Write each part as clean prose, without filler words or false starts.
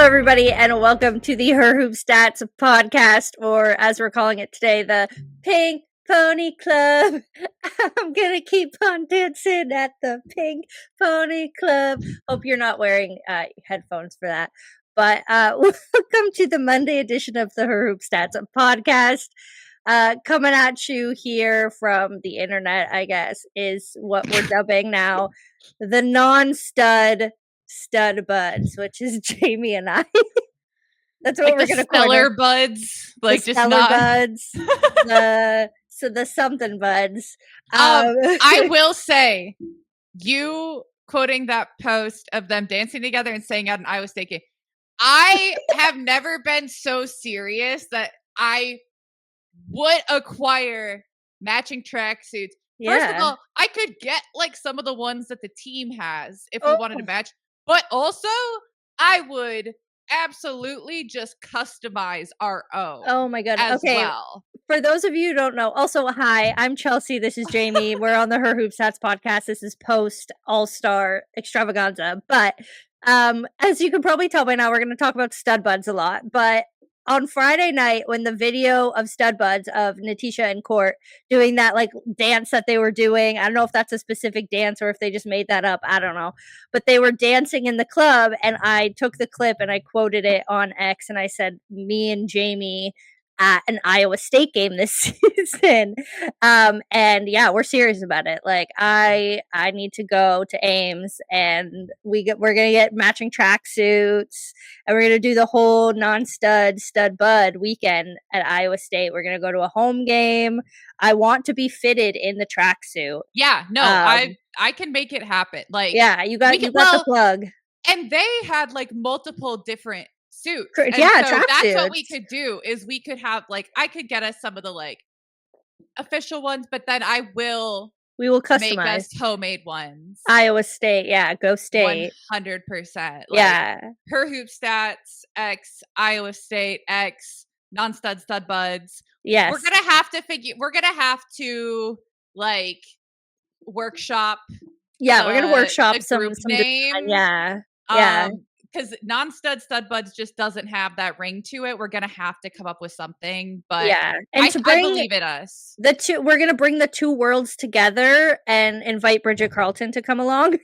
everybody, and welcome to the Her Hoop Stats podcast, or as we're calling it today, the Pink Pony Club. I'm gonna keep on dancing at the Pink Pony Club. Hope you're not wearing headphones for that. But welcome to the Monday edition of the Her Hoop Stats podcast. Coming at you here from the internet, I guess, is what we're dubbing now the non-stud StudBudz, which is Jamie and I. That's what like we're gonna call it. Buds, like the just not buds. the something buds. I will say, you quoting that post of them dancing together and saying out an Iowa State game, I have never been so serious that I would acquire matching tracksuits. Yeah. First of all, I could get like some of the ones that the team has if we wanted to match, but also I would absolutely just customize our own. Oh my god! As okay, well. For those of you who don't know, also hi, I'm Chelsea. This is Jamie. We're on the Her Hoop Stats podcast. This is post All-Star Extravaganza, but as you can probably tell by now, we're going to talk about StudBudz a lot. But on Friday night, when the video of StudBudz of Natisha and Court doing that like dance that they were doing, I don't know if that's a specific dance or if they just made that up. I don't know. But they were dancing in the club, and I took the clip and I quoted it on X, and I said, me and Jamie at an Iowa State game this season. And yeah, we're serious about it. Like I need to go to Ames, and we're gonna get matching tracksuits, and we're gonna do the whole stud-bud weekend at Iowa State. We're gonna go to a home game. I want to be fitted in the tracksuit. Yeah, no, I can make it happen. Like, yeah, you got the plug. And they had like multiple different suits. Yeah, so that's what we could do is we could have like, I could get us some of the like official ones, but then we will customize, make us homemade ones. Iowa State, yeah, go State, 100%. Yeah, Her Hoop Stats X Iowa State X non-stud StudBudz. Yes, we're gonna have to like workshop. Yeah, we're gonna workshop some name. Yeah. Because non-stud StudBudz just doesn't have that ring to it. We're gonna have to come up with something, but yeah, and I believe in us. We're gonna bring the two worlds together and invite Bridget Carlton to come along.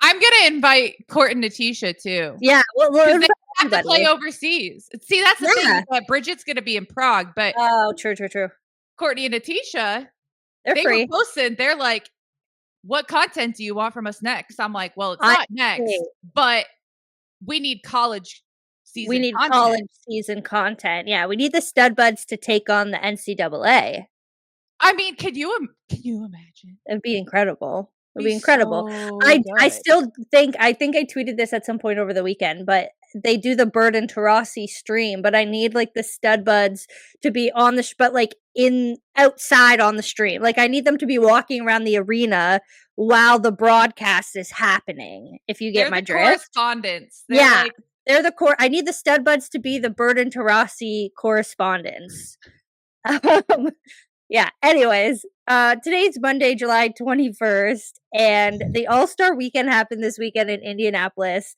I'm gonna invite Court and Natisha too. Yeah, well, they have to play overseas. See, that's the thing. That Bridget's gonna be in Prague, but true. Courtney and Natisha, they were posted. They're like, "What content do you want from us next?" I'm like, "Well, it's not next, but we need college season. We need college season content. Yeah, we need the StudBudz to take on the NCAA. I mean, can you imagine? It'd be incredible. It'd be incredible. So I still think I tweeted this at some point over the weekend, but they do the Bird and Taurasi stream, but I need like the StudBudz to be on the but like outside on the stream. Like I need them to be walking around the arena while the broadcast is happening. If you get my drift, correspondents. They're the I need the StudBudz to be the Bird and Taurasi correspondents. Yeah. Anyways, today's Monday, July 21st, and the All-Star Weekend happened this weekend in Indianapolis.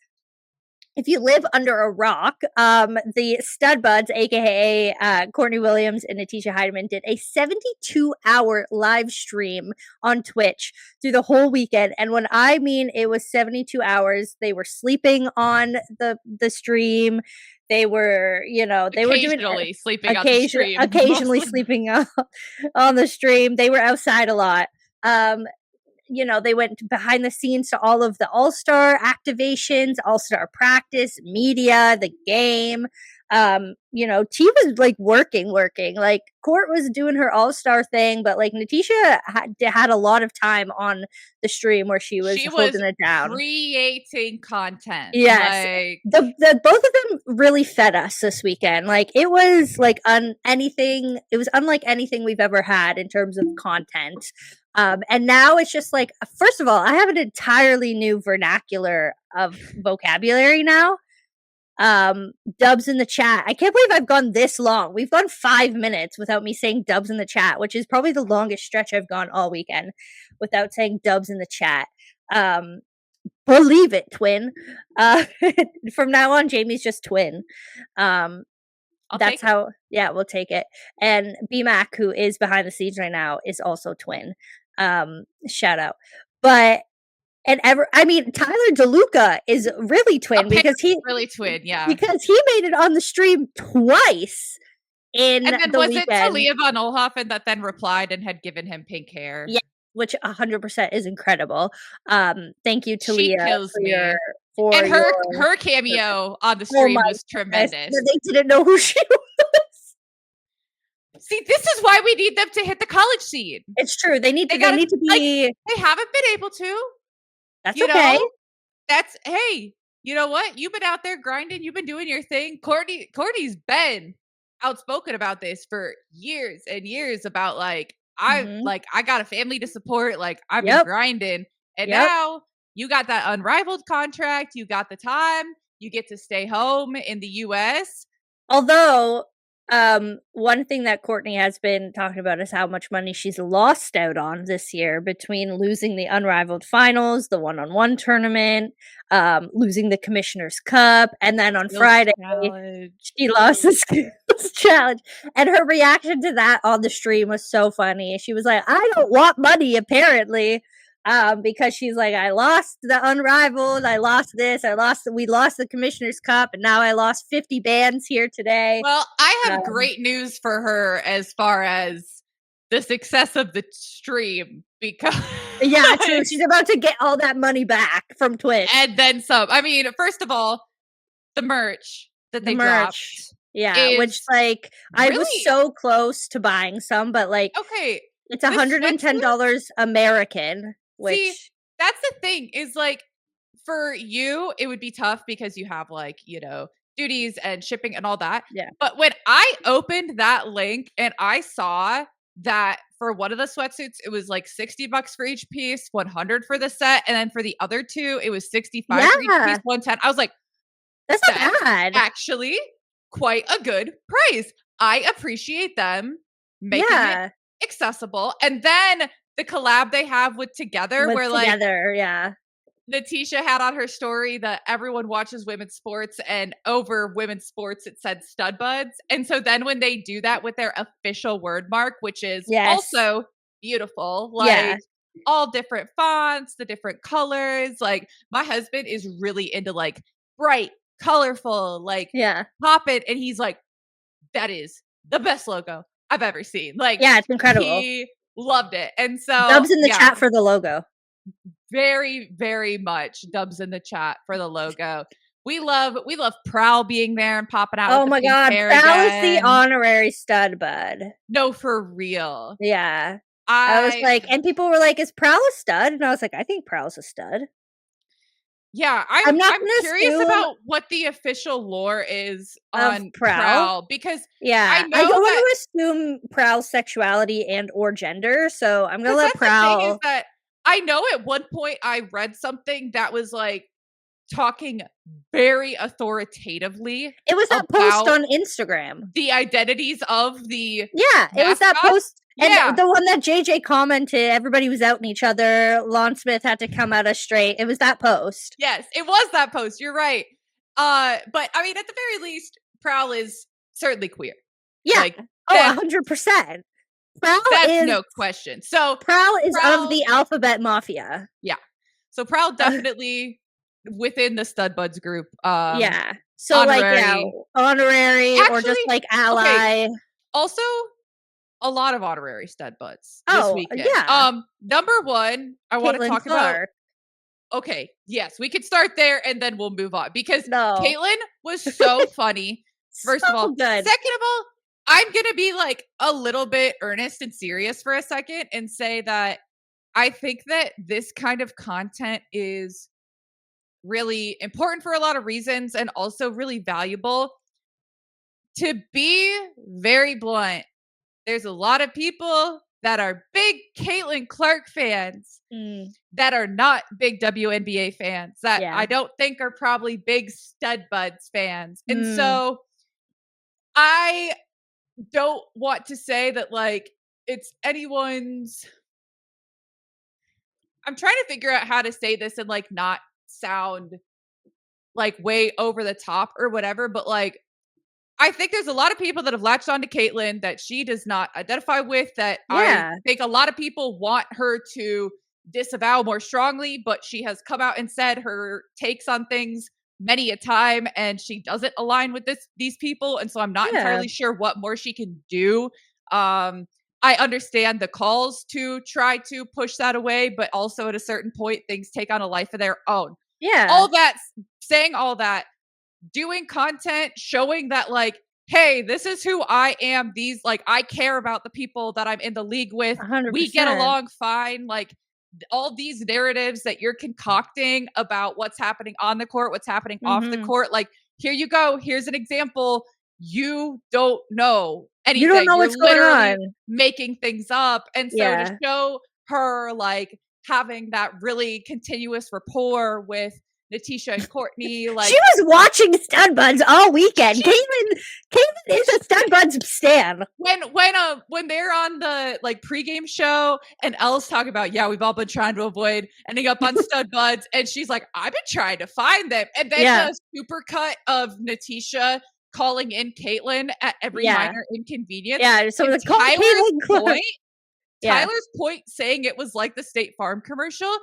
If you live under a rock, the StudBudz, aka Courtney Williams and Natisha Heidemann, did a 72-hour live stream on Twitch through the whole weekend. And when I mean it was 72 hours, they were sleeping on the stream. They were, occasionally sleeping on the stream. Occasionally sleeping on the stream. They were outside a lot. They went behind the scenes to all of the All-Star activations, All-Star practice, media, the game. T was like working. Like Court was doing her All-Star thing, but like Natisha had a lot of time on the stream where she was holding it down, creating content. Yes, the both of them really fed us this weekend. Like it was like it was unlike anything we've ever had in terms of content. And now it's just like, first of all, I have an entirely new vernacular of vocabulary now. Dubs in the chat. I can't believe I've gone this long. We've gone 5 minutes without me saying dubs in the chat, which is probably the longest stretch I've gone all weekend without saying dubs in the chat. believe it, twin. Uh, from now on, Jamie's just twin. Um, I'll that's take it. how. Yeah, we'll take it. And BMAC, who is behind the scenes right now, is also twin. Shout out. But I mean, Tyler DeLuca is really twin because really twin, yeah. because he made it on the stream twice in And then the was weekend. it Talia von Oelhoffen that then replied and had given him pink hair? Yeah, which 100% is incredible. Thank you, She Talia, kills for me. your for And your her cameo on the Oh stream my was goodness, tremendous. that they didn't know who she was. See, this is why we need them to hit the college scene. It's true. They need to Like, be they haven't been able to. That's You okay. know? That's hey, you know what? You've been out there grinding, you've been doing your thing. Courtney's been outspoken about this for years and years about like I got a family to support, like I've been grinding. And now you got that unrivaled contract, you got the time, you get to stay home in the US. Although, one thing that Courtney has been talking about is how much money she's lost out on this year between losing the unrivaled finals, the one-on-one tournament, losing the Commissioner's Cup, and then on Friday she lost the skills challenge. And her reaction to that on the stream was so funny. She was like, "I don't want money," apparently. Because she's like, I lost the unrivaled, I lost this, we lost the Commissioner's Cup, and now I lost 50 bands here today. Well, I have great news for her as far as the success of the stream because yeah, true. She's about to get all that money back from Twitch. And then some. I mean, first of all, the merch that they dropped. Yeah, which like I was so close to buying some, but like it's $110 American. Which see, that's the thing is like for you, it would be tough because you have like, you know, duties and shipping and all that. Yeah. But when I opened that link and I saw that for one of the sweatsuits, it was like $60 for each piece, 100 for the set. And then for the other two, it was 65 for each piece, 110. I was like, that's not bad. Actually, quite a good price. I appreciate them making it accessible. And then the collab they have with Together, where like Natisha had on her story that everyone watches women's sports, and over women's sports it said StudBudz. And so then when they do that with their official word mark, which is also beautiful, like all different fonts, the different colors. Like my husband is really into like bright, colorful, like pop it, and he's like, that is the best logo I've ever seen. Like it's incredible. He loved it. And so Dubs in the chat for the logo. Very, very much dubs in the chat for the logo. We love Prowl being there and popping out. Oh my god, Prowl is the honorary stud bud. No, for real. Yeah. I was like, and people were like, is Prowl a stud? And I was like, I think Prowl's a stud. Yeah, I'm curious about what the official lore is on Prowl because I don't want to assume Prowl's sexuality and or gender, so I'm gonna let Prowl. The thing is that I know at one point I read something that was like talking very authoritatively. It was that post on Instagram. The identities of the it was that post. And the one that JJ commented, everybody was outing each other. Lon Smith had to come out as straight. It was that post. Yes, it was that post. You're right. But I mean, at the very least, Prowl is certainly queer. Yeah. Like, 100%. That's no question. So Prowl is of the Alphabet Mafia. Yeah. So Prowl definitely within the StudBudz group. So honorary or just like ally. Also, a lot of honorary StudBudz this weekend. Number one, I want to talk about. Okay, yes, we could start there and then we'll move on because Caitlyn was so funny. First of all, good. Second of all, I'm gonna be like a little bit earnest and serious for a second and say that I think that this kind of content is really important for a lot of reasons and also really valuable. To be very blunt, there's a lot of people that are big Caitlin Clark fans that are not big WNBA fans that I don't think are probably big StudBudz fans. And so I don't want to say that like it's anyone's. I'm trying to figure out how to say this and like not sound like way over the top or whatever, but like I think there's a lot of people that have latched on to Caitlyn that she does not identify with, that I think a lot of people want her to disavow more strongly, but she has come out and said her takes on things many a time, and she doesn't align with these people. And so I'm not entirely sure what more she can do. I understand the calls to try to push that away, but also at a certain point, things take on a life of their own. Yeah. Saying all that, doing content, showing that like, hey, this is who I am. These like, I care about the people that I'm in the league with. 100%. We get along fine. Like all these narratives that you're concocting about what's happening on the court, what's happening off the court. Like, here you go. Here's an example. You don't know anything. You don't know what's going on. Making things up. And so to show her like having that really continuous rapport with Natisha and Courtney, like she was watching StudBudz all weekend. Caitlyn is a StudBudz stan. When they're on the like pregame show and Elle's talking about, we've all been trying to avoid ending up on StudBudz, and she's like, I've been trying to find them, and then the super cut of Natisha calling in Caitlyn at every minor inconvenience. Yeah, so the Tyler's point saying it was like the State Farm commercial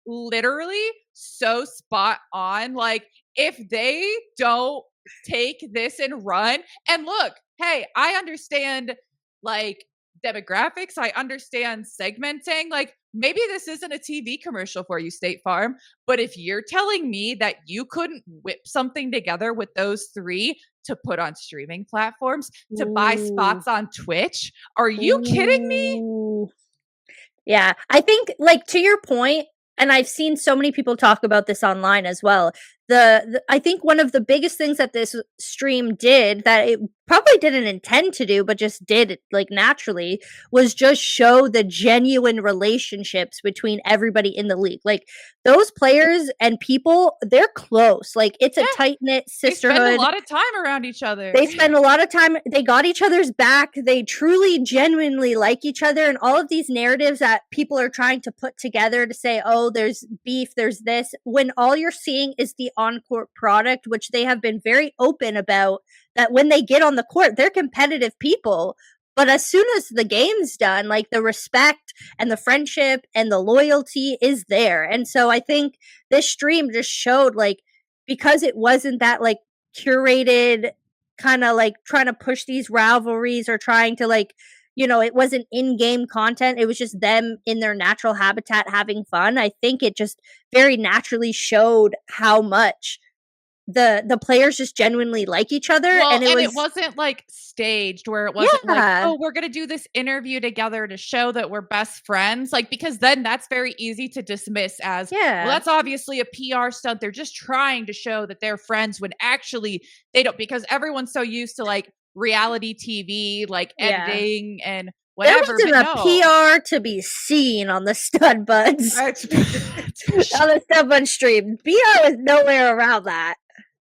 literally so spot on. Like, if they don't take this and run, and look, hey, I understand like demographics, I understand segmenting, like maybe this isn't a TV commercial for you, State Farm, but if you're telling me that you couldn't whip something together with those three to put on streaming platforms, to buy spots on Twitch, are you kidding me? Yeah, I think like to your point, and I've seen so many people talk about this online as well. I think one of the biggest things that this stream did that it probably didn't intend to do, but just did like naturally, was just show the genuine relationships between everybody in the league. Like those players and people, they're close. Like it's a tight-knit sisterhood. They spend a lot of time around each other. They spend a lot of time. They got each other's back. They truly, genuinely like each other. And all of these narratives that people are trying to put together to say, oh, there's beef, there's this, when all you're seeing is the on-court product, which they have been very open about, that when they get on the court, they're competitive people. But as soon as the game's done, like the respect and the friendship and the loyalty is there. And so I think this stream just showed, like, because it wasn't that like curated kind of like trying to push these rivalries or trying to like, you know, it wasn't in-game content. It was just them in their natural habitat having fun. I think it just very naturally showed how much the players just genuinely like each other. Well, and it wasn't like staged where it wasn't like, oh, we're going to do this interview together to show that we're best friends. Like, because then that's very easy to dismiss as, well, that's obviously a PR stunt. They're just trying to show that they're friends when actually they don't, because everyone's so used to like reality TV, like editing and whatever. There wasn't a PR to be seen on the StudBudz. On the StudBudz stream. PR was nowhere around that.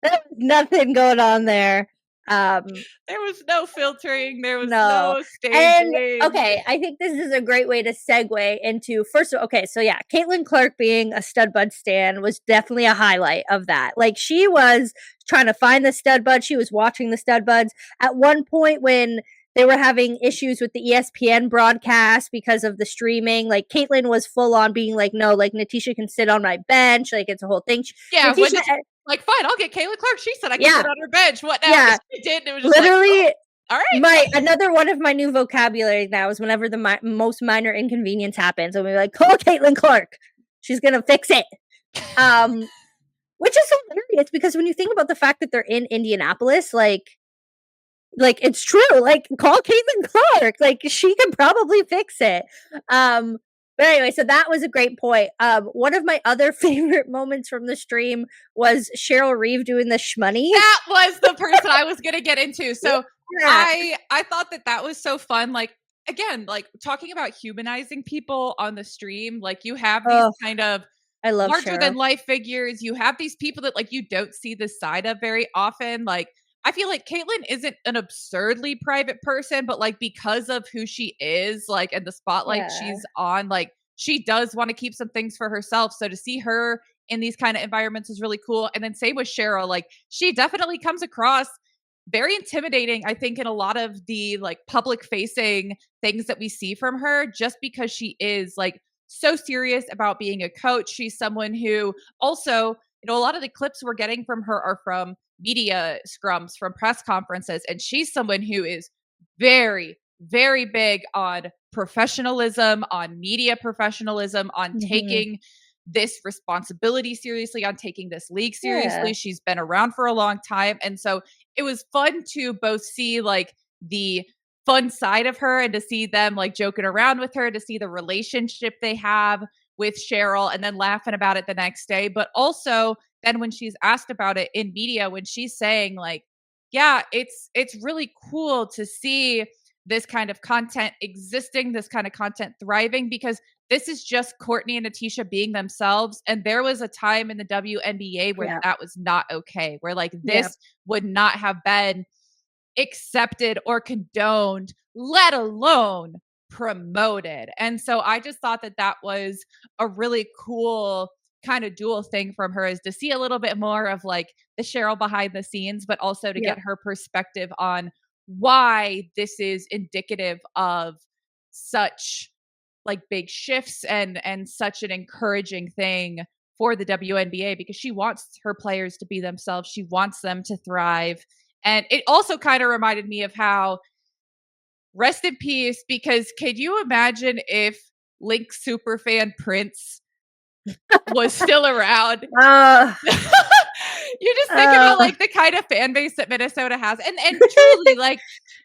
There was nothing going on there. There was no filtering. There was no staging. And, okay, I think this is a great way to segue into, first of all, okay, so yeah, Caitlyn Clark being a StudBudz stan was definitely a highlight of that. Like, she was trying to find the StudBudz. She was watching the StudBudz. At one point when they were having issues with the ESPN broadcast because of the streaming, like, Caitlyn was full on being like, no, like, Natisha can sit on my bench. Like, it's a whole thing. Yeah, like, fine, I'll get Caitlyn Clark. She said I can sit on her bench. What now? Yeah. She did. It was just literally, like, oh, all right. Another one of my new vocabulary now is whenever the most minor inconvenience happens, and we're like, call Caitlyn Clark. She's gonna fix it. Which is hilarious because when you think about the fact that they're in Indianapolis, like it's true. Like, call Caitlyn Clark. Like, she can probably fix it. But anyway, so that was a great point. One of my other favorite moments from the stream was Cheryl Reeve doing the shmoney. That was the person I was going to get into. So I thought that was so fun. Like, again, like talking about humanizing people on the stream. Like, you have these kind of larger than life figures. You have these people that like you don't see the side of very often. Like, I feel like Caitlyn isn't an absurdly private person, but like because of who she is, like, and the spotlight she's on, like, she does want to keep some things for herself. So to see her in these kind of environments is really cool. And then same with Cheryl, like she definitely comes across very intimidating, I think, in a lot of the like public facing things that we see from her, just because she is like so serious about being a coach. She's someone who also, a lot of the clips we're getting from her are from media scrums, from press conferences. And she's someone who is very, very big on professionalism, on media professionalism, on taking this responsibility seriously, on taking this league seriously. Yeah. She's been around for a long time. And so it was fun to both see like the fun side of her and to see them like joking around with her, to see the relationship they have with Cheryl and then laughing about it the next day. But also then when she's asked about it in media, when she's saying like, yeah, it's really cool to see this kind of content existing, this kind of content thriving, because this is just Courtney and Natisha being themselves. And there was a time in the WNBA where that was not okay, where like this would not have been accepted or condoned, let alone promoted. And so I just thought that that was a really cool kind of dual thing from her, is to see a little bit more of like the Cheryl behind the scenes, but also to get her perspective on why this is indicative of such like big shifts and such an encouraging thing for the WNBA, because she wants her players to be themselves. She wants them to thrive. And it also kind of reminded me of how, rest in peace, because can you imagine if Link superfan Prince was still around? You just think about like the kind of fan base that Minnesota has. And truly, like,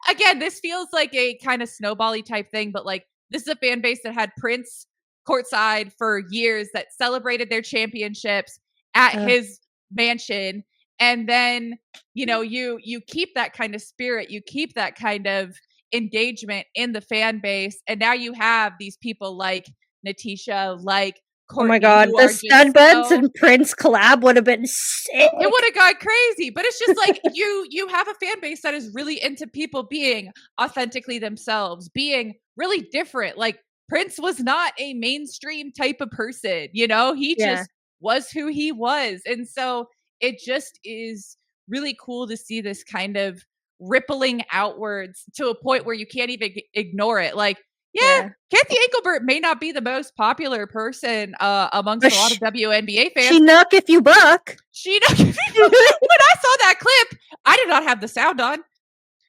again, this feels like a kind of snowball-y type thing, but like this is a fan base that had Prince courtside for years, that celebrated their championships at his mansion. And then, you keep that kind of spirit, you keep that kind of engagement in the fan base. And now you have these people like Natisha, like Courtney, oh my God, the StudBudz and Prince collab would have been sick. It would have gone crazy. But it's just like you have a fan base that is really into people being authentically themselves, being really different. Like Prince was not a mainstream type of person, he just was who he was. And so it just is really cool to see this kind of rippling outwards to a point where you can't even ignore it. Like, Kathy Engelbert may not be the most popular person amongst a lot of WNBA fans. She knock if you buck. When I saw that clip, I did not have the sound on.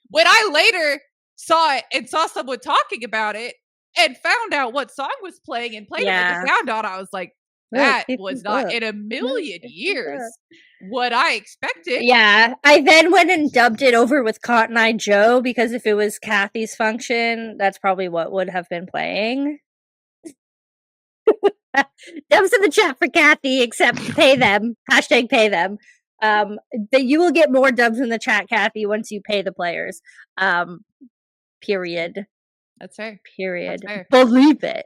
When I later saw it and saw someone talking about it and found out what song was playing and played it with the sound on, I was like, that was not in a million years what I expected. Yeah. I then went and dubbed it over with Cotton Eye Joe, because if it was Kathy's function, that's probably what would have been playing. Dubs in the chat for Kathy, except pay them. # pay them. You will get more dubs in the chat, Kathy, once you pay the players. Period. That's fair. Period. That's fair. Believe it.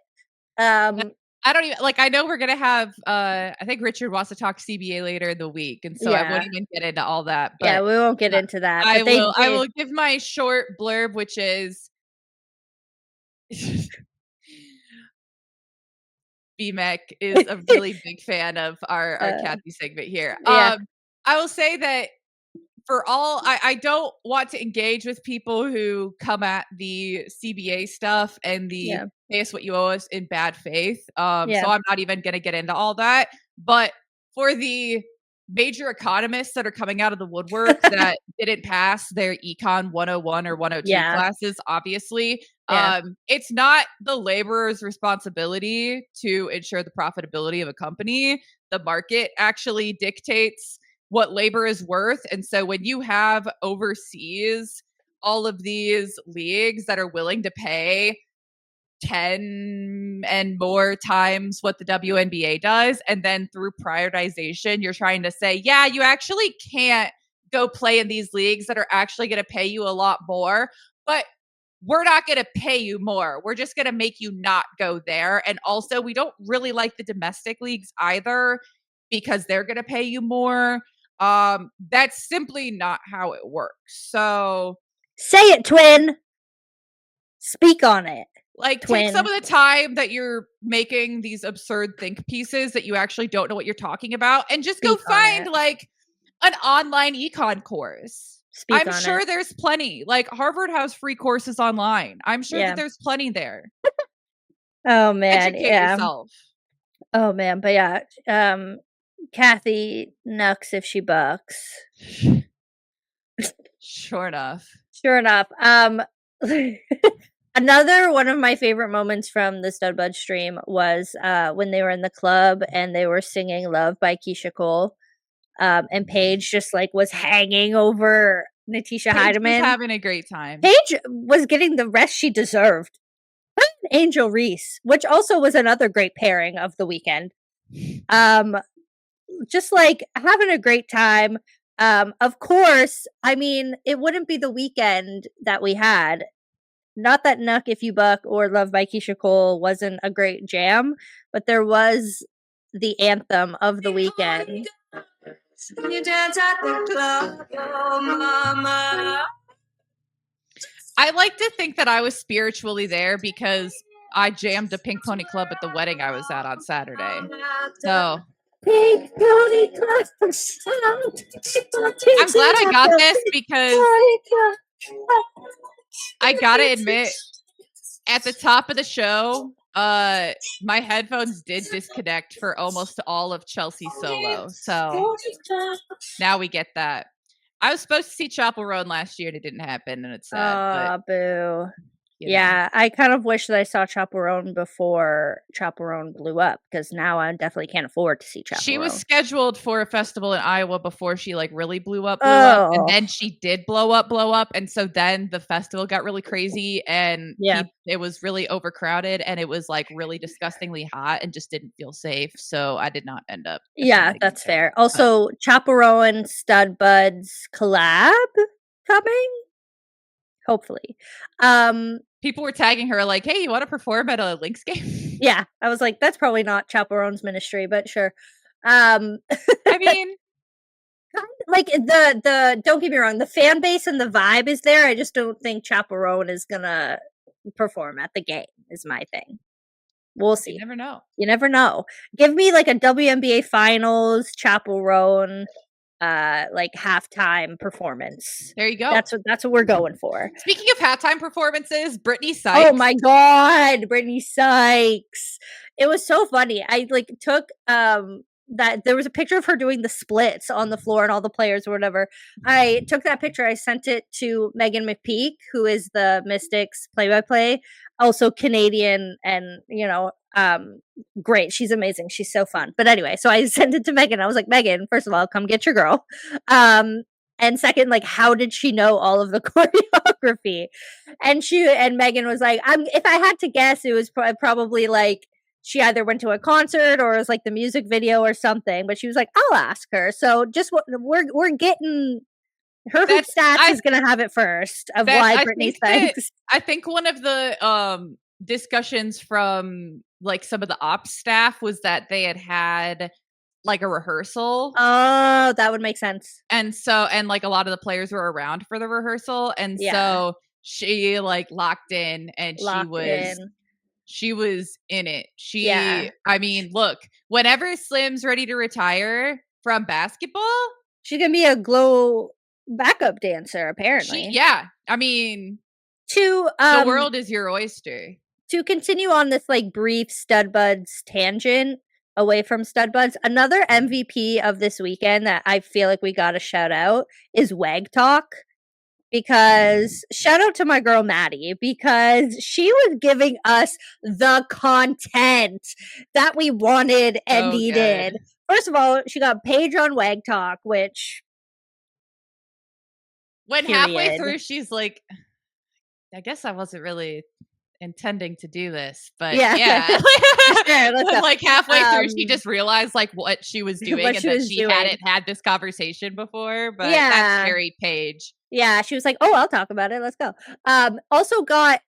I don't even I know we're gonna have I think Richard wants to talk CBA later in the week, and so I won't even get into all that. But we won't get into that. I will give my short blurb, which is BMEC is a really big fan of our Kathy segment here. I will say that for all, I don't want to engage with people who come at the CBA stuff and the pay us what you owe us in bad faith. So I'm not even going to get into all that. But for the major economists that are coming out of the woodwork that didn't pass their Econ 101 or 102 classes, obviously, it's not the laborer's responsibility to ensure the profitability of a company. The market actually dictates what labor is worth. And so when you have overseas all of these leagues that are willing to pay 10 and more times what the WNBA does, and then through prioritization, you're trying to say, yeah, you actually can't go play in these leagues that are actually going to pay you a lot more, but we're not going to pay you more. We're just going to make you not go there. And also, we don't really like the domestic leagues either, because they're going to pay you more. That's simply not how it works. So say it, twin. Speak on it. Like, twin. take some of the time that you're making these absurd think pieces that you actually don't know what you're talking about, and just go Speak on find it. like an online econ course. Speak I'm on sure it. there's plenty. Like, Harvard has free courses online. I'm sure Yeah. that there's plenty there. Oh man, Educate yeah. yourself. Oh man, but yeah, Kathy nucks if she bucks. Sure enough. Sure enough. Another one of my favorite moments from the StudBudz stream was when they were in the club and they were singing "Love" by Keisha Cole, and Paige just like was hanging over Natisha Paige was Heidemann. having a great time. Paige was getting the rest she deserved. Angel Reese, which also was another great pairing of the weekend. Just like having a great time. Of course, I mean, it wouldn't be the weekend that we had. Not that Nuck If You Buck or Love by Keisha Cole wasn't a great jam, but there was the anthem of the weekend. You dance at the club, oh mama. I like to think that I was spiritually there because I jammed a Pink Pony Club at the wedding I was at on Saturday. So Pink Pony Club. I'm glad I got this because I gotta admit, at the top of the show, my headphones did disconnect for almost all of Chelsea's solo. So now we get that. I was supposed to see Chapel Roan last year and it didn't happen, and it's sad. Boo. You know. Yeah, I kind of wish that I saw Chapel Roan before Chapel Roan blew up, because now I definitely can't afford to see Chapel She was Roan. scheduled for a festival in Iowa before she like really blew up, and then she did blow up, and so then the festival got really crazy, and it was really overcrowded, and it was like really disgustingly hot, and just didn't feel safe. So I did not end up. Yeah, that's fair. Also, Chapel Roan StudBudz collab coming, hopefully. People were tagging her like, "Hey, you want to perform at a Lynx game?" Yeah, I was like, that's probably not Chapel Roan's ministry, but sure. I mean, like the don't get me wrong, the fan base and the vibe is there. I just don't think Chapel Roan is gonna perform at the game. Is my thing. We'll see. You never know. You never know. Give me like a WNBA Finals Chapel Roan like halftime performance. There you go. That's what we're going for. Speaking of halftime performances, Brittany Sykes. Oh my god, Brittany Sykes. It was so funny. I like took that there was a picture of her doing the splits on the floor and all the players or whatever. I took that picture, I sent it to Megan McPeak, who is the Mystics play-by-play, also Canadian, and great. She's amazing. She's so fun. But anyway, so I sent it to Megan. I was like, Megan, first of all, come get your girl. And second, like, how did she know all of the choreography? And Megan was like, if I had to guess, it was probably like she either went to a concert or it was like the music video or something. But she was like, I'll ask her. So just we're getting her hoop stats is gonna have it first of why Brittany Sykes. I think one of the discussions from like some of the ops staff was that they had like a rehearsal. Oh, that would make sense. And like a lot of the players were around for the rehearsal, and so she like locked in, and she was in it. I mean, look, whenever Slim's ready to retire from basketball, she's gonna be a glow backup dancer, apparently. I mean, the world is your oyster. To continue on this like brief StudBudz tangent away from StudBudz, another MVP of this weekend that I feel like we gotta shout out is Wag Talk. Because shout out to my girl Maddie, because she was giving us the content that we wanted and needed. Good. First of all, she got Paige on Wag Talk, which when halfway through she's like, I guess I wasn't really intending to do this, but sure, like halfway through she just realized like what she was doing and that she hadn't had this conversation before, but that's very Paige. Yeah, she was like, oh, I'll talk about it. Let's go. Also got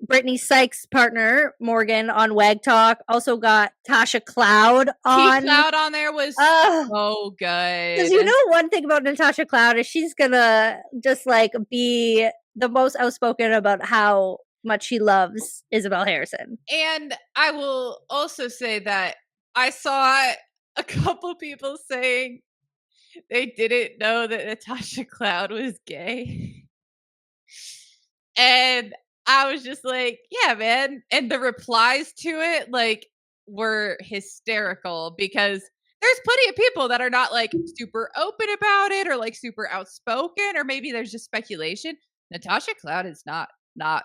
Brittany Sykes' partner, Morgan, on Wag Talk. Also got Tasha Cloud on. Cloud on there was so good. Because you know one thing about Natasha Cloud is she's gonna just like be the most outspoken about how much she loves Isabel Harrison. And I will also say that I saw a couple people saying they didn't know that Natasha Cloud was gay. And I was just like, yeah, man. And the replies to it, like, were hysterical because there's plenty of people that are not like super open about it or like super outspoken, or maybe there's just speculation. Natasha Cloud is not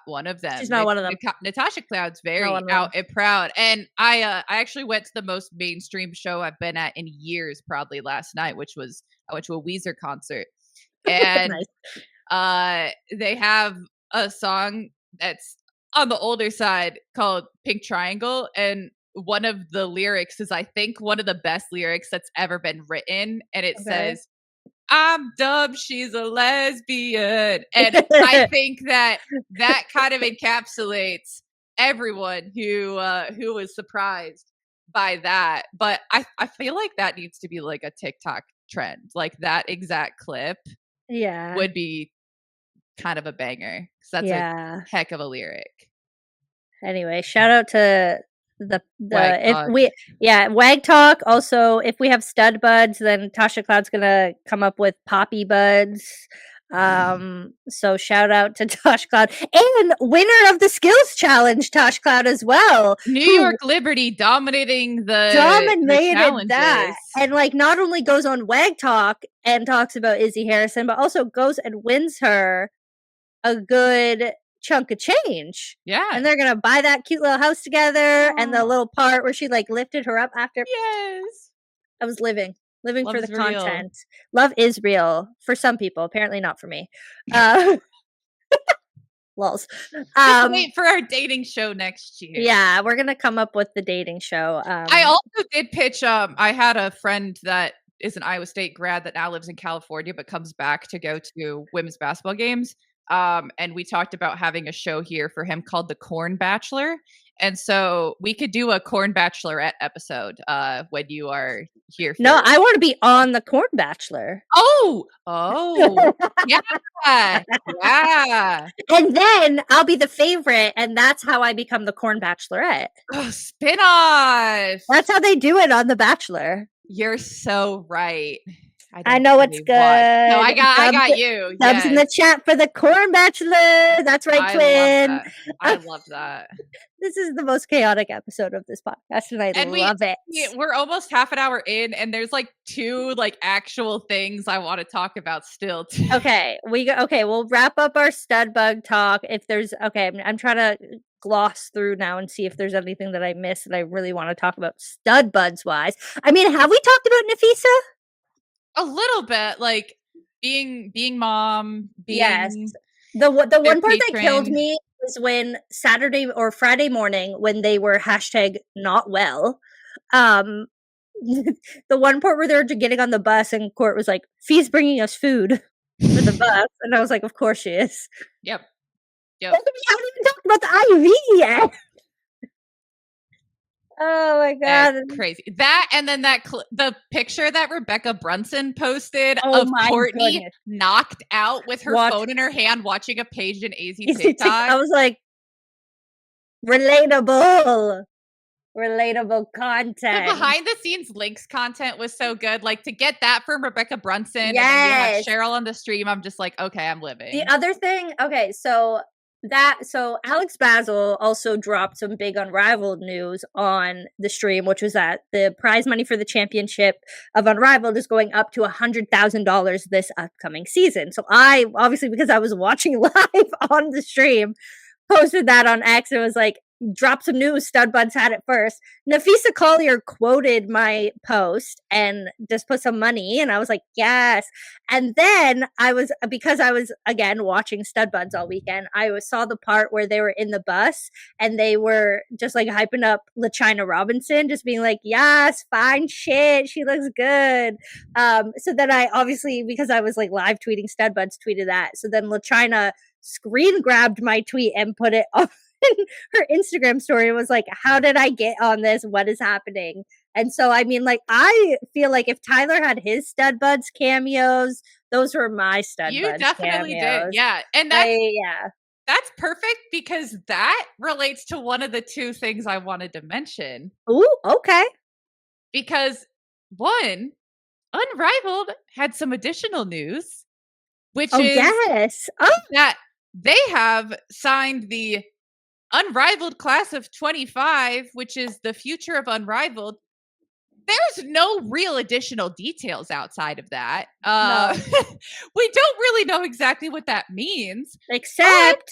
one of them. She's not one of them. Natasha Cloud's very one of out them. and proud. And I actually went to the most mainstream show I've been at in years, probably last night, which was I went to a Weezer concert. And Nice. they have a song that's on the older side called Pink Triangle, and one of the lyrics is, I think, one of the best lyrics that's ever been written, and it says, "I'm dumb, she's a lesbian." And I think that kind of encapsulates everyone who was surprised by that. But I feel like that needs to be like a TikTok trend. Like that exact clip would be kind of a banger. 'Cause that's a heck of a lyric. Anyway, shout out to the Wag if Talk. we Wag Talk. Also, if we have StudBudz, then Tasha Cloud's gonna come up with Poppy Buds. So shout out to Tosh Cloud and winner of the skills challenge, Tosh Cloud as well. New York Liberty dominated that, challenges. and like not only goes on Wag Talk and talks about Izzy Harrison, but also goes and wins her a good chunk of change. Yeah. And they're gonna buy that cute little house together. And the little part where she like lifted her up after. Yes. I was living Love for is the real. content. Love is real for some people, apparently not for me. Lols. Just wait for our dating show next year. Yeah, we're gonna come up with the dating show. I also did pitch. I had a friend that is an Iowa State grad that now lives in California, but comes back to go to women's basketball games. And we talked about having a show here for him called The Corn Bachelor. And so we could do a Corn Bachelorette episode when you are here. No, I want to be on The Corn Bachelor. Oh, yeah. And then I'll be the favorite, and that's how I become the Corn Bachelorette. Oh, spin-off. That's how they do it on The Bachelor. You're so right. I know it's good. No, I got you. Subs in the chat for the Corn Bachelor. That's right, twin. I love that. This is the most chaotic episode of this podcast, and I love it. We're almost half an hour in, and there's like 2 like actual things I want to talk about still. Too. Okay, we'll wrap up our StudBudz talk. If there's I'm trying to gloss through now and see if there's anything that I missed that I really want to talk about StudBudz wise. I mean, have we talked about Nafisa? A little bit, like being mom. Yes. The one part that killed me was when Saturday or Friday morning when they were #not well. The one part where they were getting on the bus and Court was like, "Fee's bringing us food for the bus," and I was like, "Of course she is." Yep. We haven't even talked about the IV yet. Oh my god, that's crazy! That and then the picture that Rebecca Brunson posted of Courtney knocked out with her phone in her hand, watching a Paige and AZ TikTok. I was like, relatable content. The behind the scenes links content was so good. Like to get that from Rebecca Brunson, and then you have Cheryl on the stream. I'm just like, okay, I'm living. The other thing, so Alex Basil also dropped some big Unrivaled news on the stream, which was that the prize money for the championship of Unrivaled is going up to $100,000 this upcoming season. So I, obviously, because I was watching live on the stream, posted that on X and was like, drop some news. StudBudz had it first. Nafisa Collier quoted my post and just put some money, and I was like, yes. And then because I was again watching StudBudz all weekend, I saw the part where they were in the bus and they were just like hyping up LaChina Robinson, just being like, yes, fine shit, she looks good. So then I obviously, because I was like live tweeting, StudBudz tweeted that. So then LaChina screen grabbed my tweet and put it on her Instagram story. Was like, how did I get on this? What is happening? And so, I mean, like, I feel like if Tyler had his StudBudz cameos, those were my StudBudz cameos. You definitely did. Yeah. And that's, That's perfect because that relates to one of the two things I wanted to mention. Ooh, okay. Because one, Unrivaled had some additional news, which Oh, is yes. Oh, that they have signed the Unrivaled class of 25, which is the future of Unrivaled. There's no real additional details outside of that. No. We don't really know exactly what that means. Except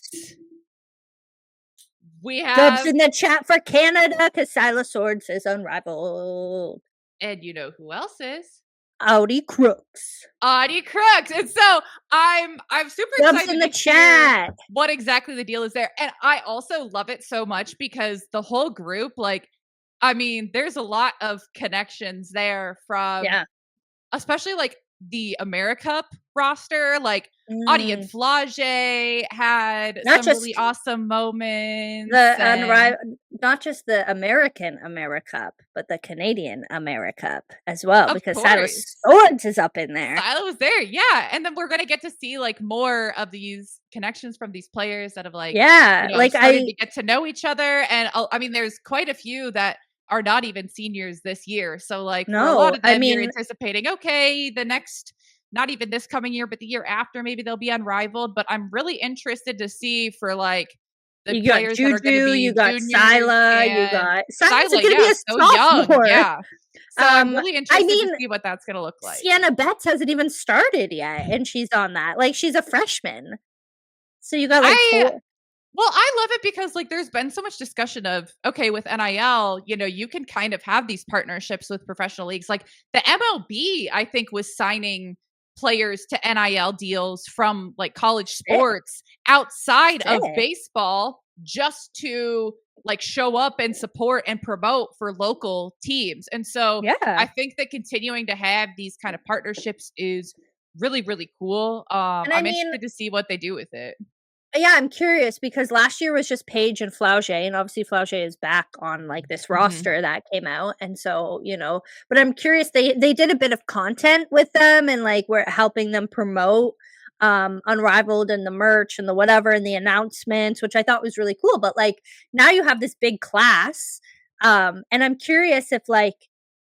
We dubs have, in the chat for Canada because Silas Sword says Unrivaled. and you know who else is? Audi Crooks. Audie Crooks. And so I'm super Dubs excited in the to hear chat. what exactly the deal is there. And I also love it so much because the whole group, like, I mean, there's a lot of connections there from, Yeah. especially like the AmeriCup roster, like Audie and Flage had Not some really just awesome moments. not just the American AmeriCup, but the Canadian AmeriCup as well, Of because course. Silas Swords is up in there. Silo was there, yeah. And then we're gonna get to see like more of these connections from these players that have like, Yeah, you know, like started to get to know each other. And I mean, there's quite a few that are not even seniors this year. So like for a lot no, of I them, you're mean, anticipating, okay, the next, not even this coming year, but the year after, maybe they'll be Unrivaled. But I'm really interested to see for like the you got players that are going to Juju, be you got juniors Sila, you and got Sila's Sila, gonna be yeah, a so young, sophomore. yeah. So I'm really I interested mean, to see what that's going to look like. Sienna Betts hasn't even started yet, and she's on that. Like, she's a freshman. So you got like four. Well, I love it because like there's been so much discussion of, okay, with NIL, you know, you can kind of have these partnerships with professional leagues. Like the MLB, I think, was signing players to NIL deals from like college sports outside of Sick. baseball just to like show up and support and promote for local teams. And so Yeah. I think that continuing to have these kind of partnerships is really, really cool. And I I'm mean, interested to see what they do with it. yeah, I'm curious because last year was just Paige and Flauge, and obviously Flauge is back on like this roster that came out, and so you know. But I'm curious. They did a bit of content with them, and like we're helping them promote Unrivaled and the merch and the whatever and the announcements, which I thought was really cool. But like now you have this big class, and I'm curious if like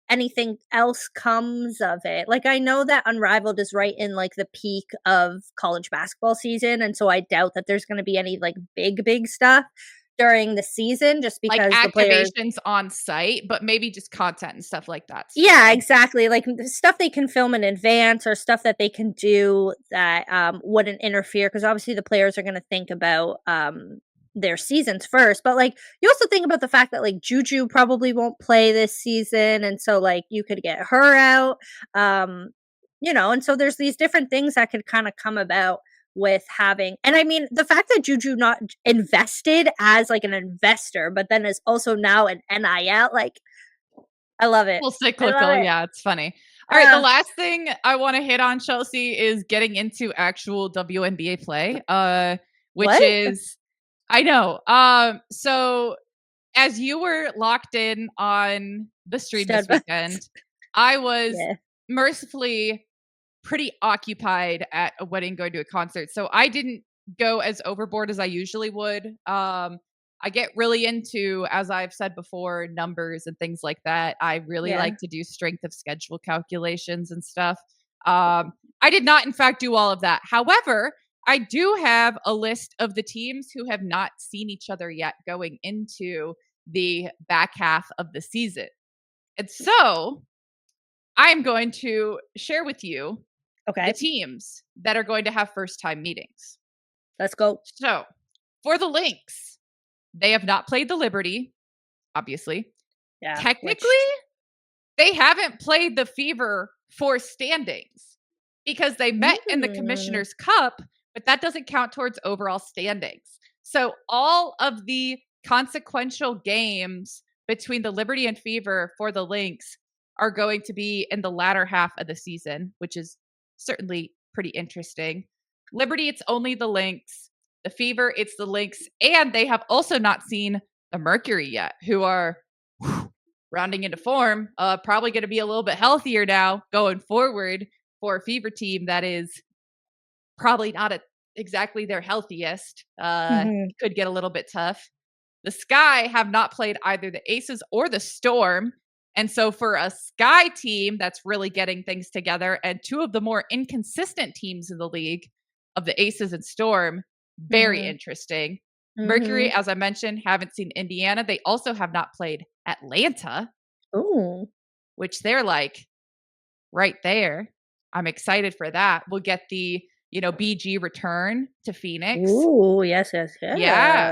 anything else comes of it. Like I know that Unrivaled is right in like the peak of college basketball season, and so I doubt that there's going to be any like big stuff during the season just because like the players activations on site, but maybe just content and stuff like that. yeah, exactly. Like the stuff they can film in advance or stuff that they can do that wouldn't interfere because obviously the players are going to think about their seasons first. But like you also think about the fact that like Juju probably won't play this season, and so like you could get her out. You know, and so there's these different things that could kind of come about with having, and I mean the fact that Juju not invested as like an investor, but then is also now an NIL, like I love it. Well, cyclical, yeah, it's funny. All right, the last thing I want to hit on, Chelsea, is getting into actual WNBA play, which What? is, I know. So as you were locked in on the stream this StudBudz. weekend, I was Yeah. mercifully pretty occupied at a wedding going to a concert. So I didn't go as overboard as I usually would. I get really into, as I've said before, numbers and things like that. I really Yeah. like to do strength of schedule calculations and stuff. I did not, in fact, do all of that. However, I do have a list of the teams who have not seen each other yet going into the back half of the season. And so I'm going to share with you Okay, the teams that are going to have first time meetings. let's go. So for the Lynx, they have not played the Liberty, obviously. Yeah. Technically, they haven't played the Fever for standings because they met in the Commissioner's Cup, but that doesn't count towards overall standings. So all of the consequential games between the Liberty and Fever for the Lynx are going to be in the latter half of the season, which is certainly pretty interesting. Liberty, it's only the Lynx. The Fever, it's the Lynx. And they have also not seen the Mercury yet, who are rounding into form. Probably going to be a little bit healthier now going forward for a Fever team that is probably not exactly their healthiest. Mhm. Could get a little bit tough. The Sky have not played either the Aces or the Storm. And so for a Sky team that's really getting things together, and two of the more inconsistent teams in the league of the Aces and Storm, very Mhm. interesting. Mercury, Mhm. as I mentioned, haven't seen Indiana. They also have not played Atlanta, Ooh. which they're like right there. I'm excited for that. We'll get the, BG return to Phoenix. Ooh, yes, yes, Yeah.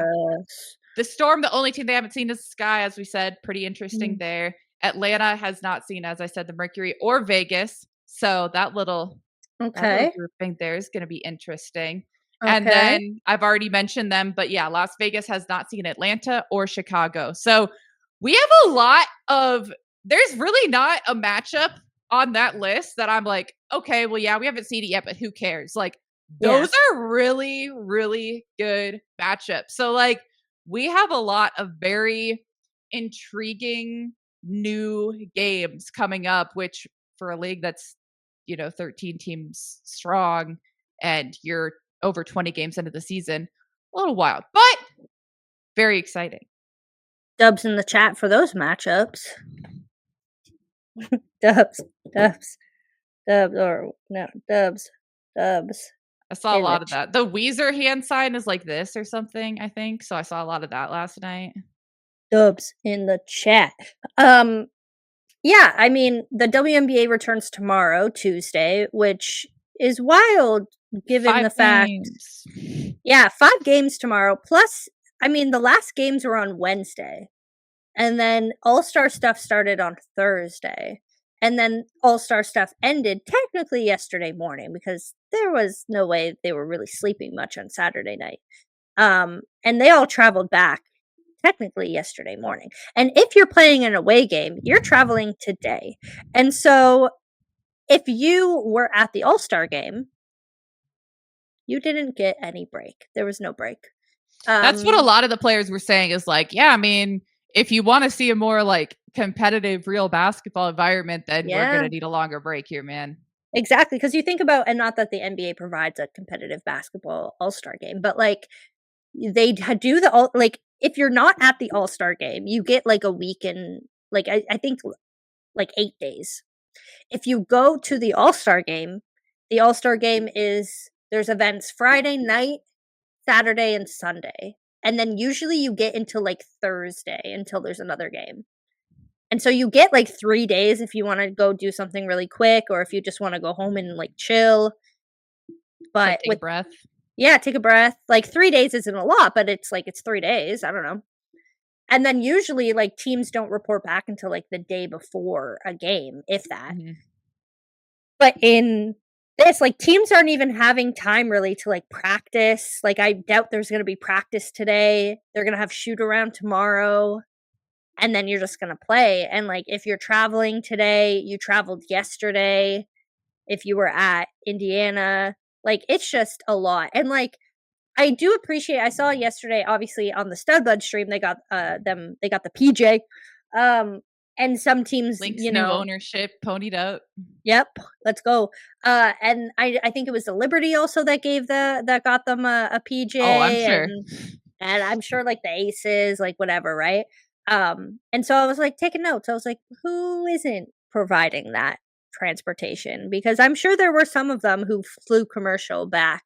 yes. The Storm, the only team they haven't seen is the Sky, as we said. Pretty interesting Mm. there. Atlanta has not seen, as I said, the Mercury or Vegas. So that little Okay. grouping there is going to be interesting. And Okay. then I've already mentioned them, but yeah, Las Vegas has not seen Atlanta or Chicago. So we have a lot of, there's really not a matchup on that list that I'm like, okay, well, yeah, we haven't seen it yet, but who cares? Like, Yeah. those are really, really good matchups. So, like, we have a lot of very intriguing new games coming up, which for a league that's 13 teams strong and you're over 20 games into the season, a little wild, but very exciting. Dubs in the chat for those matchups. Dubs, dubs, dubs, or no, dubs, dubs. I saw a In the lot of that. The Weezer hand sign is like this or something, I think. So I saw a lot of that last night. Dubs in the chat. Um, yeah, I mean, the WNBA returns tomorrow, Tuesday, which is wild given 5 the fact, games. yeah, 5 games tomorrow. Plus, I mean, the last games were on Wednesday. And then All-Star stuff started on Thursday. And then All-Star stuff ended technically yesterday morning because there was no way they were really sleeping much on Saturday night. And they all traveled back technically yesterday morning. And if you're playing an away game, you're traveling today. And so if you were at the All-Star game, you didn't get any break. There was no break. That's what a lot of the players were saying is like, yeah, I mean, if you want to see a more like competitive real basketball environment, then we're going Yeah, to need a longer break here, man. exactly. Because you think about, and not that the NBA provides a competitive basketball All-Star game, but like do the all, like if you're not at the All-Star game, you get like a week and like I think like 8 days. If you go to the All-Star game is there's events Friday night, Saturday, and Sunday. And then usually you get into like Thursday until there's another game. And so you get like 3 days if you want to go do something really quick or if you just want to go home and like chill. It's like But take a with breath. yeah, take a breath. Like 3 days isn't a lot, but it's like it's 3 days. I don't know. And then usually like teams don't report back until like the day before a game, if that. Mhm. But in this, like teams aren't even having time really to like practice. Like I doubt there's going to be practice today. They're going to have shoot around tomorrow and then you're just going to play. And like if you're traveling today, you traveled yesterday. If you were at Indiana, like it's just a lot. And like I do appreciate I saw yesterday obviously on the StudBudz stream they got the PJ. And some teams, Link's new ownership ponied up. yep, let's go. And I think it was the Liberty also that gave that got them a PJ. Oh, I'm sure. And I'm sure like the Aces, like whatever, right? And so I was like taking notes. I was like, who isn't providing that transportation? Because I'm sure there were some of them who flew commercial back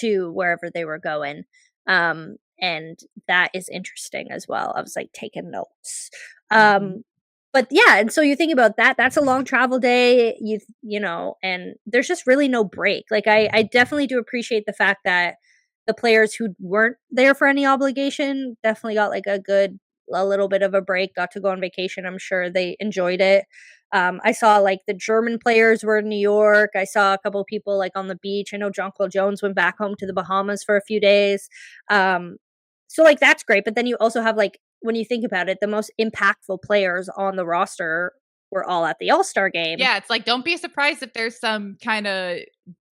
to wherever they were going. And that is interesting as well. I was like taking notes. But yeah, and so you think about that, that's a long travel day, and there's just really no break. Like I definitely do appreciate the fact that the players who weren't there for any obligation definitely got like a little bit of a break, got to go on vacation. I'm sure they enjoyed it. I saw like the German players were in New York. I saw a couple of people like on the beach. I know Jonquil Jones went back home to the Bahamas for a few days. So like that's great. But then you also have like when you think about it, the most impactful players on the roster were all at the All-Star game. Yeah, it's like don't be surprised if there's some kind of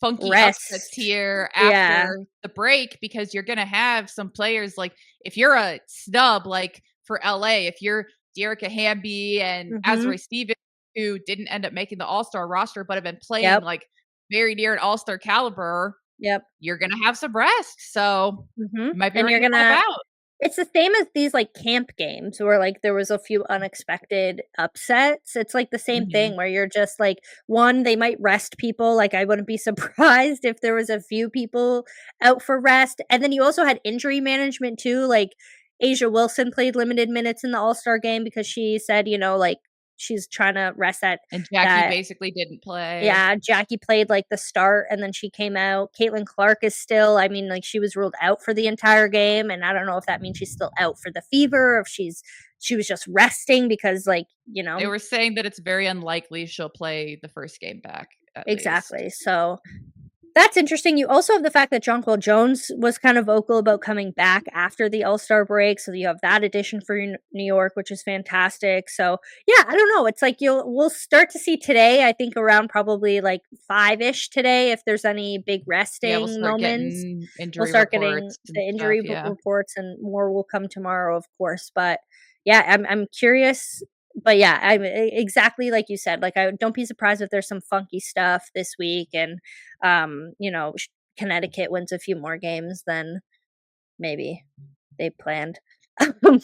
funky Rest. upsets here after the break because you're gonna have some players like if you're a snub like for LA, if you're Dearica Hamby and Azrae Stevens who didn't end up making the All-Star roster but have been playing like very near an All-Star caliber, Yep. you're gonna have some rest. So Mm-hmm. you might be And ready you're to help gonna. out. It's the same as these like camp games where like there was a few unexpected upsets. It's like the same Mhm. thing where you're just like one, they might rest people. Like I wouldn't be surprised if there was a few people out for rest. And then you also had injury management too. Like Asia Wilson played limited minutes in the All-Star game because she said, like she's trying to rest And Jackie that basically didn't play. yeah, Jackie played like the start and then she came out. Caitlin Clark is still, I mean, like she was ruled out for the entire game. And I don't know if that means she's still out for the fever or if she was just resting because like, They were saying that it's very unlikely she'll play the first game back, at least. exactly. So that's interesting. You also have the fact that Jonquil Jones was kind of vocal about coming back after the All-Star break. So you have that addition for New York, which is fantastic. So yeah, I don't know. It's like we'll start to see today, I think around probably like 5-ish today, if there's any big resting Yeah, we'll start moments. getting injury We'll start getting reports and the injury stuff, yeah. reports and more will come tomorrow, of course. But yeah, I'm curious. But yeah, I'm exactly like you said. Like, I don't be surprised if there's some funky stuff this week, and Connecticut wins a few more games than maybe they planned.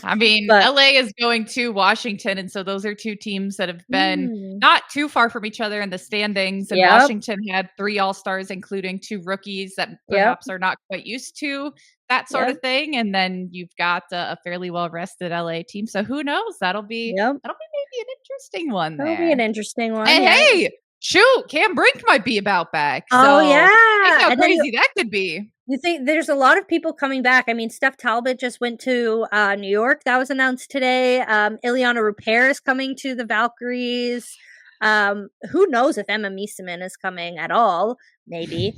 I mean, But LA is going to Washington, and so those are two teams that have been not too far from each other in the standings. And Yep. Washington had 3 All-Stars, including 2 rookies that perhaps are not quite used to that sort of thing. And then you've got a fairly well-rested LA team. So who knows? That'll be maybe an interesting one there. That'll be an interesting one. And hey, shoot, Cam Brink might be about back. Oh, so yeah. Think how And then crazy that could be. You think there's a lot of people coming back. I mean, Steph Talbot just went to New York. That was announced today. Ileana Rupert is coming to the Valkyries. Who knows if Emma Miesemann is coming at all? Maybe.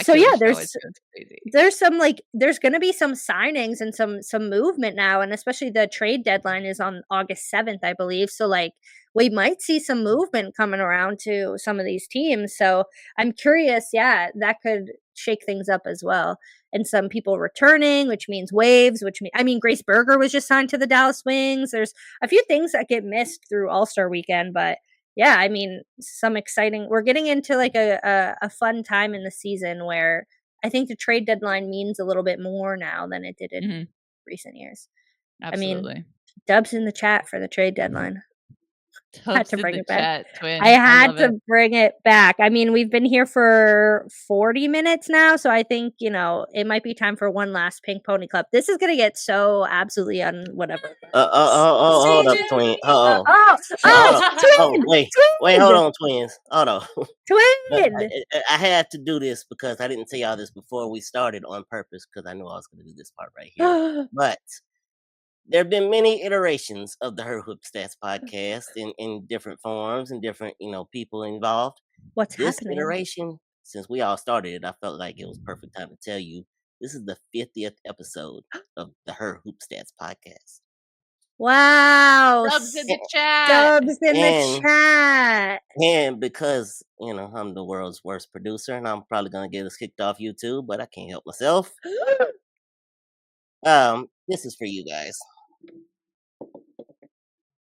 So yeah, there's some there's going to be some signings and some movement now, and especially the trade deadline is on August 7th, I believe. So like we might see some movement coming around to some of these teams. So I'm curious. Yeah, that could shake things up as well. And some people returning, which means waves. I mean, Grace Berger was just signed to the Dallas Wings. There's a few things that get missed through All-Star Weekend, but. Yeah, I mean, some exciting. We're getting into like a fun time in the season where I think the trade deadline means a little bit more now than it did in recent years. Absolutely. I mean, Dubs in the chat for the trade deadline. Had to bring it back. I had to bring it back. I mean, we've been here for 40 minutes now, so I think, it might be time for one last Pink Pony Club. This is going to get so absolutely whatever. Hold up, twin. Wait, hold on, twins. Hold on. Twin! I had to do this because I didn't tell y'all this before we started on purpose because I knew I was going to do this part right here. But there have been many iterations of the Her Hoop Stats podcast in different forms and different, people involved. What's this happening? iteration, since we all started it, I felt like it was perfect time to tell you this is the 50th episode of the Her Hoop Stats podcast. Wow. Dubs in the chat. Dubs in the chat. And because, I'm the world's worst producer and I'm probably going to get us kicked off YouTube, but I can't help myself. This is for you guys.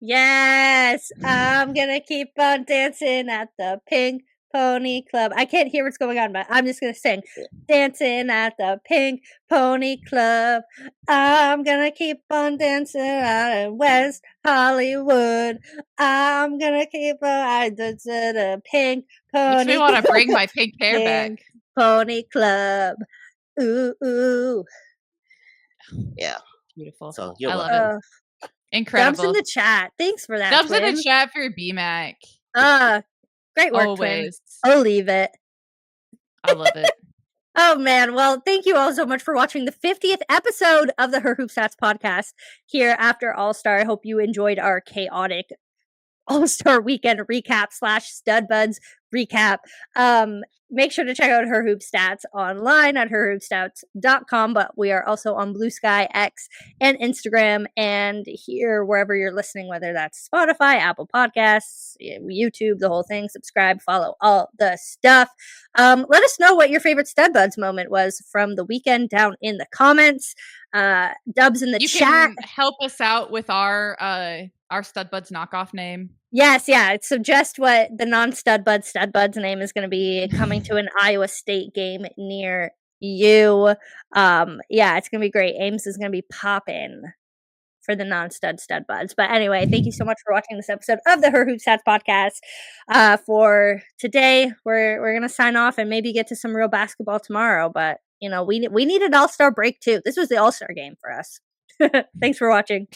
Yes, I'm gonna keep on dancing at the Pink Pony Club. I can't hear what's going on, but I'm just gonna sing. Dancing at the Pink Pony Club. I'm gonna keep on dancing out in West Hollywood. I'm gonna keep on dancing at the Pink Pony. Makes me want to bring my pink hair back. Pony Club. Ooh, ooh. Yeah. Beautiful. So I love it. Incredible. Dubs in the chat. Thanks for that. Dubs in the chat for BMAC. Great work, Always. Twin. I'll leave it. I love it. Oh, man. Well, thank you all so much for watching the 50th episode of the Her Hoop Stats podcast here after All-Star. I hope you enjoyed our chaotic All-Star Weekend recap / StudBudz recap. Make sure to check out Her Hoop Stats online at herhoopstats.com, but we are also on Blue Sky, X, and Instagram, and here wherever you're listening, whether that's Spotify, Apple Podcasts, YouTube, the whole thing. Subscribe, follow, all the stuff. Let us know what your favorite StudBudz moment was from the weekend down in the comments. Dubs in the chat. You can help us out with our StudBudz knockoff name. Yes, yeah. Suggest what the StudBudz name is going to be coming to an Iowa State game near you. Yeah, it's going to be great. Ames is going to be popping for the StudBudz. But anyway, thank you so much for watching this episode of the Her Hoop Stats podcast. For today, we're going to sign off and maybe get to some real basketball tomorrow. But we need an All-Star break too. This was the All-Star game for us. Thanks for watching.